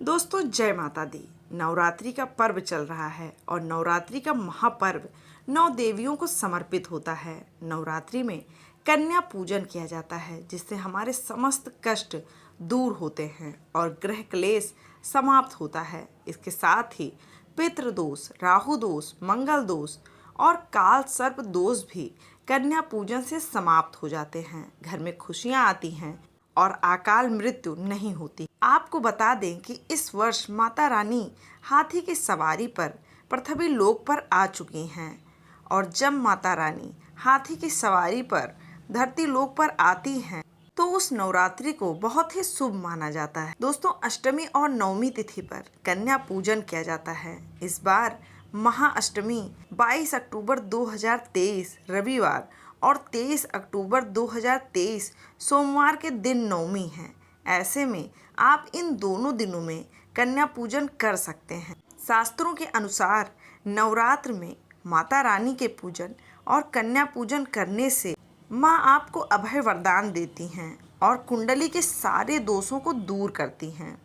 दोस्तों जय माता दी। नवरात्रि का पर्व चल रहा है और नवरात्रि का महापर्व 9 देवियों को समर्पित होता है। नवरात्रि में कन्या पूजन किया जाता है जिससे हमारे समस्त कष्ट दूर होते हैं और ग्रह क्लेश समाप्त होता है। इसके साथ ही पितृ दोष, राहु दोष, मंगल दोष और काल सर्प दोष भी कन्या पूजन से समाप्त हो जाते हैं। घर में खुशियां आती हैं और अकाल मृत्यु नहीं होती। आपको बता दें कि इस वर्ष माता रानी हाथी की सवारी पर पृथ्वी लोक पर आ चुकी हैं और जब माता रानी हाथी की सवारी पर धरती लोक पर आती हैं तो उस नवरात्रि को बहुत ही शुभ माना जाता है। दोस्तों अष्टमी और नवमी तिथि पर कन्या पूजन किया जाता है। इस बार महाअष्टमी 22 अक्टूबर 2023 रविवार और 23 अक्टूबर 2023 सोमवार के दिन नवमी है। ऐसे में आप इन दोनों दिनों में कन्या पूजन कर सकते हैं। शास्त्रों के अनुसार नवरात्र में माता रानी के पूजन और कन्या पूजन करने से माँ आपको अभय वरदान देती हैं और कुंडली के सारे दोषों को दूर करती हैं।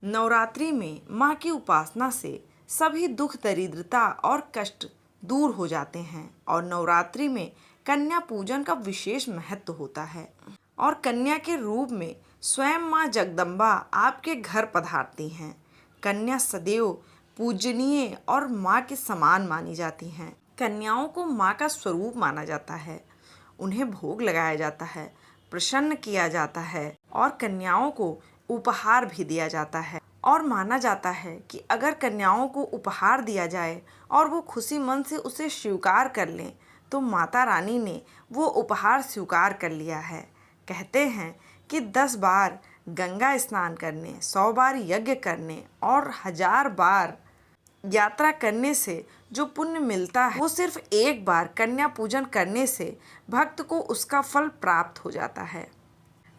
नवरात्रि में माँ की उपासना से सभी दुख, दरिद्रता और कष्ट दूर हो जाते हैं और नवरात्रि में कन्या पूजन का विशेष महत्व होता है और कन्या के रूप में स्वयं माँ जगदम्बा आपके घर पधारती हैं। कन्या सदैव पूजनीय और माँ के समान मानी जाती हैं। कन्याओं को माँ का स्वरूप माना जाता है, उन्हें भोग लगाया जाता है, प्रसन्न किया जाता है और कन्याओं को उपहार भी दिया जाता है और माना जाता है कि अगर कन्याओं को उपहार दिया जाए और वो खुशी मन से उसे स्वीकार कर लें तो माता रानी ने वो उपहार स्वीकार कर लिया है। कहते हैं कि 10 बार गंगा स्नान करने, 100 बार यज्ञ करने और 1000 बार यात्रा करने से जो पुण्य मिलता है वो सिर्फ एक बार कन्या पूजन करने से भक्त को उसका फल प्राप्त हो जाता है।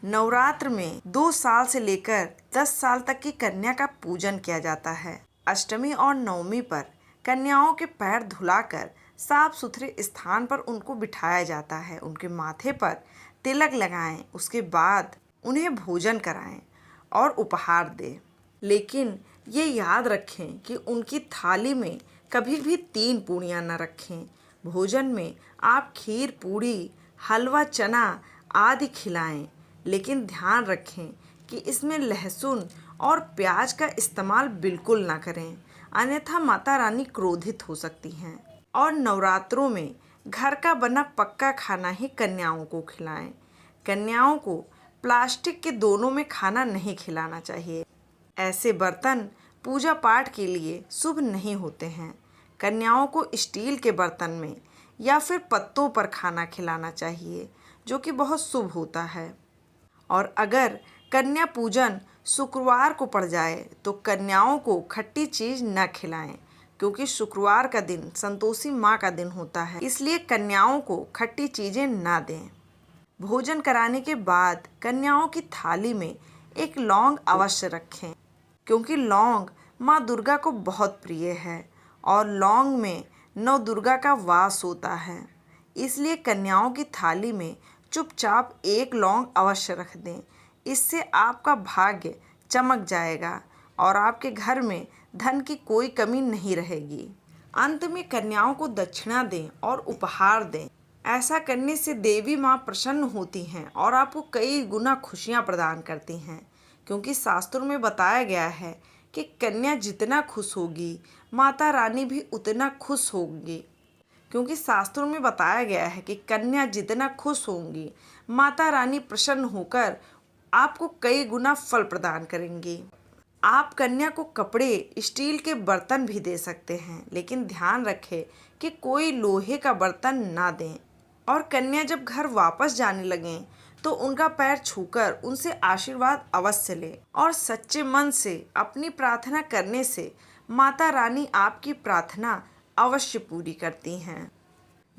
नवरात्र में 2 साल से लेकर 10 साल तक की कन्या का पूजन किया जाता है। अष्टमी और नवमी पर कन्याओं के पैर धुलाकर साफ सुथरे स्थान पर उनको बिठाया जाता है। उनके माथे पर तिलक लगाएं, उसके बाद उन्हें भोजन कराएं और उपहार दें। लेकिन ये याद रखें कि उनकी थाली में कभी भी 3 पूड़ियाँ न रखें। भोजन में आप खीर, पूड़ी, हलवा, चना आदि खिलाएं, लेकिन ध्यान रखें कि इसमें लहसुन और प्याज का इस्तेमाल बिल्कुल ना करें, अन्यथा माता रानी क्रोधित हो सकती हैं। और नवरात्रों में घर का बना पक्का खाना ही कन्याओं को खिलाएं। कन्याओं को प्लास्टिक के दोनों में खाना नहीं खिलाना चाहिए। ऐसे बर्तन पूजा पाठ के लिए शुभ नहीं होते हैं। कन्याओं को स्टील के बर्तन में या फिर पत्तों पर खाना खिलाना चाहिए जो कि बहुत शुभ होता है। और अगर कन्या पूजन शुक्रवार को पड़ जाए तो कन्याओं को खट्टी चीज़ न खिलाएं, क्योंकि शुक्रवार का दिन संतोषी माँ का दिन होता है, इसलिए कन्याओं को खट्टी चीज़ें ना दें। भोजन कराने के बाद कन्याओं की थाली में एक लौंग अवश्य रखें, क्योंकि लौंग माँ दुर्गा को बहुत प्रिय है और लौंग में नौ दुर्गा का वास होता है। इसलिए कन्याओं की थाली में चुपचाप एक लौंग अवश्य रख दें। इससे आपका भाग्य चमक जाएगा और आपके घर में धन की कोई कमी नहीं रहेगी। अंत में कन्याओं को दक्षिणा दें और उपहार दें। ऐसा करने से देवी माँ प्रसन्न होती हैं और आपको कई गुना खुशियाँ प्रदान करती हैं, क्योंकि शास्त्रों में बताया गया है कि कन्या जितना खुश होगी माता रानी भी उतना खुश होगी। क्योंकि शास्त्रों में बताया गया है कि कन्या जितना खुश होंगी माता रानी प्रसन्न होकर आपको कई गुना फल प्रदान करेंगी। आप कन्या को कपड़े, स्टील के बर्तन भी दे सकते हैं, लेकिन ध्यान रखें कि कोई लोहे का बर्तन ना दें। और कन्या जब घर वापस जाने लगें तो उनका पैर छूकर उनसे आशीर्वाद अवश्य लें और सच्चे मन से अपनी प्रार्थना करने से माता रानी आपकी प्रार्थना अवश्य पूरी करती हैं।